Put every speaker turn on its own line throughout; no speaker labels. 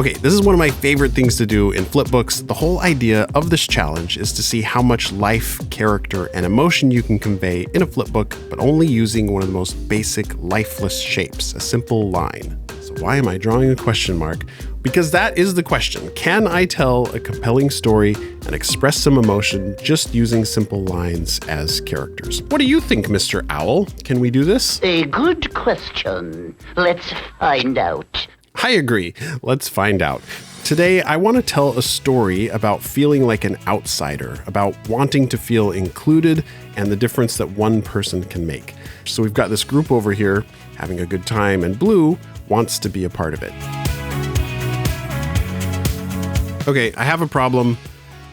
Okay, this is one of my favorite things to do in flipbooks. The whole idea of this challenge is to see how much life, character, and emotion you can convey in a flipbook, but only using one of the most basic lifeless shapes, a simple line. So why am I drawing a question mark? Because that is the question. Can I tell a compelling story and express some emotion just using simple lines as characters? What do you think, Mr. Owl? Can we do this?
A good question. Let's find out.
I agree. Let's find out. Today, I want to tell a story about feeling like an outsider, about wanting to feel included and the difference that one person can make. So we've got this group over here having a good time, and Blue wants to be a part of it. Okay, I have a problem.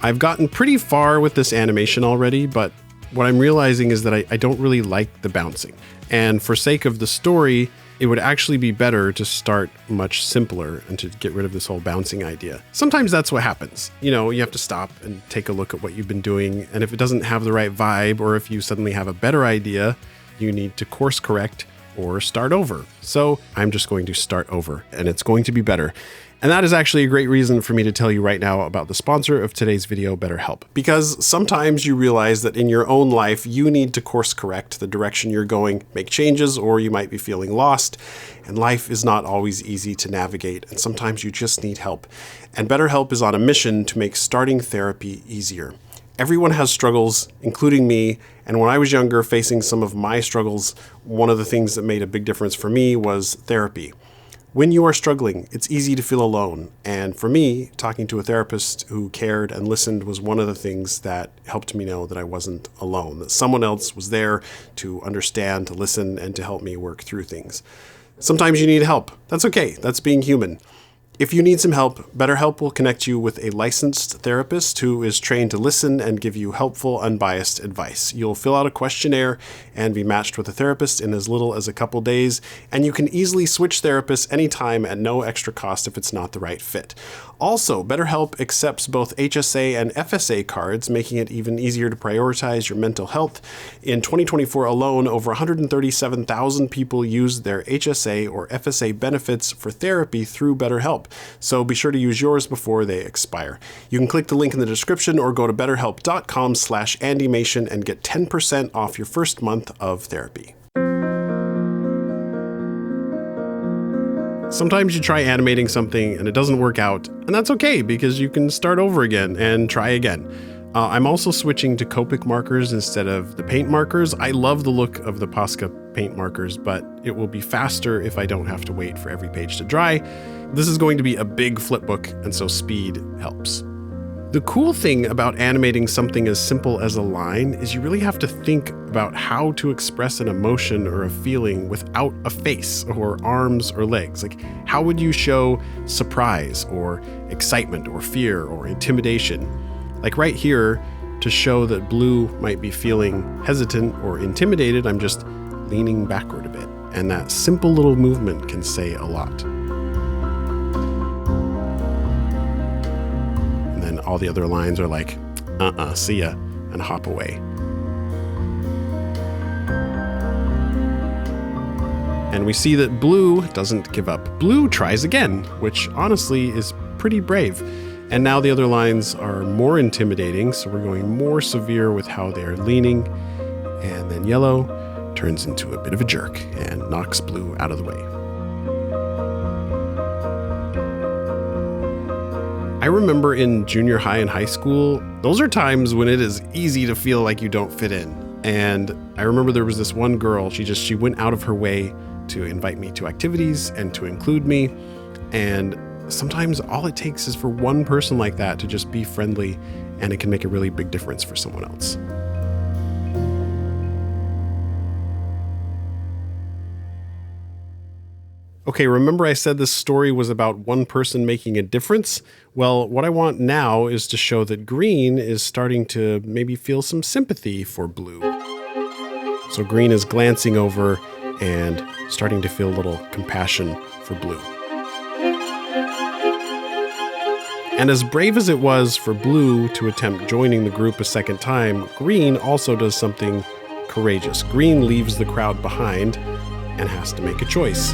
I've gotten pretty far with this animation already, but what I'm realizing is that I don't really like the bouncing. And for sake of the story, it would actually be better to start much simpler and to get rid of this whole bouncing idea. Sometimes that's what happens. You know, you have to stop and take a look at what you've been doing. And if it doesn't have the right vibe, or if you suddenly have a better idea, you need to course correct or start over. So I'm just going to start over, and it's going to be better. And that is actually a great reason for me to tell you right now about the sponsor of today's video, BetterHelp. Because sometimes you realize that in your own life, you need to course correct the direction you're going, make changes, or you might be feeling lost. And life is not always easy to navigate, and sometimes you just need help. And BetterHelp is on a mission to make starting therapy easier. Everyone has struggles, including me, and when I was younger, facing some of my struggles, one of the things that made a big difference for me was therapy. When you are struggling, it's easy to feel alone. And for me, talking to a therapist who cared and listened was one of the things that helped me know that I wasn't alone, that someone else was there to understand, to listen, and to help me work through things. Sometimes you need help. That's okay. That's being human. If you need some help, BetterHelp will connect you with a licensed therapist who is trained to listen and give you helpful, unbiased advice. You'll fill out a questionnaire and be matched with a therapist in as little as a couple days, and you can easily switch therapists anytime at no extra cost if it's not the right fit. Also, BetterHelp accepts both HSA and FSA cards, making it even easier to prioritize your mental health. In 2024 alone, over 137,000 people used their HSA or FSA benefits for therapy through BetterHelp. So be sure to use yours before they expire. You can click the link in the description or go to betterhelp.com/Andymation and get 10% off your first month of therapy. Sometimes you try animating something and it doesn't work out, and that's okay because you can start over again and try again. I'm also switching to Copic markers instead of the paint markers. I love the look of the Posca paint markers, but it will be faster if I don't have to wait for every page to dry. This is going to be a big flipbook, and so speed helps. The cool thing about animating something as simple as a line is you really have to think about how to express an emotion or a feeling without a face or arms or legs. Like, how would you show surprise or excitement or fear or intimidation? Like right here, to show that Blue might be feeling hesitant or intimidated, I'm just leaning backward a bit. And that simple little movement can say a lot. All the other lines are like, see ya, and hop away. And we see that Blue doesn't give up. Blue tries again, which honestly is pretty brave. And now the other lines are more intimidating, so we're going more severe with how they are leaning. And then Yellow turns into a bit of a jerk and knocks Blue out of the way. I remember in junior high and high school, those are times when it is easy to feel like you don't fit in. And I remember there was this one girl, she went out of her way to invite me to activities and to include me. And sometimes all it takes is for one person like that to just be friendly, and it can make a really big difference for someone else. Okay, remember I said this story was about one person making a difference? Well, what I want now is to show that Green is starting to maybe feel some sympathy for Blue. So Green is glancing over and starting to feel a little compassion for Blue. And as brave as it was for Blue to attempt joining the group a second time, Green also does something courageous. Green leaves the crowd behind and has to make a choice.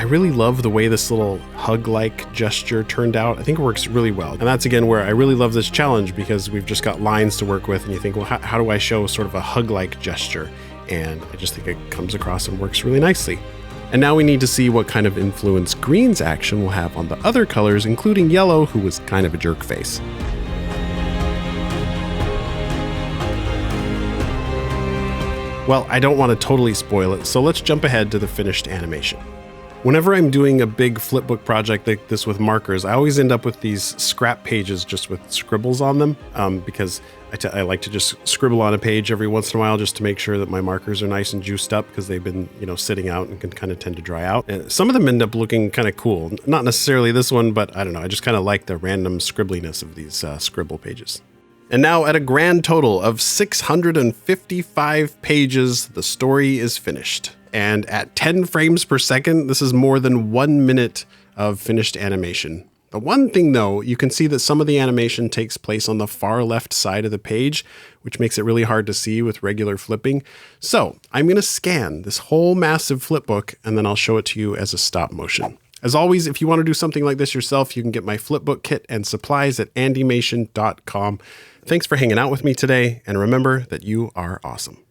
really love the way this little hug-like gesture turned out. I think it works really well. And that's again where I really love this challenge, because we've just got lines to work with and you think, well, how do I show sort of a hug-like gesture? And I just think it comes across and works really nicely. And now we need to see what kind of influence Green's action will have on the other colors, including Yellow, who was kind of a jerk face. Well, I don't want to totally spoil it, so let's jump ahead to the finished animation. Whenever I'm doing a big flipbook project like this with markers, I always end up with these scrap pages just with scribbles on them, because I like to just scribble on a page every once in a while just to make sure that my markers are nice and juiced up, because they've been, sitting out and can kind of tend to dry out. And some of them end up looking kind of cool. Not necessarily this one, but I don't know. I just kind of like the random scribbliness of these scribble pages. And now, at a grand total of 655 pages, the story is finished. And at 10 frames per second, this is more than 1 minute of finished animation. The one thing though, you can see that some of the animation takes place on the far left side of the page, which makes it really hard to see with regular flipping. So I'm going to scan this whole massive flipbook, and then I'll show it to you as a stop motion. As always, if you want to do something like this yourself, you can get my flipbook kit and supplies at andymation.com. Thanks for hanging out with me today, and remember that you are awesome.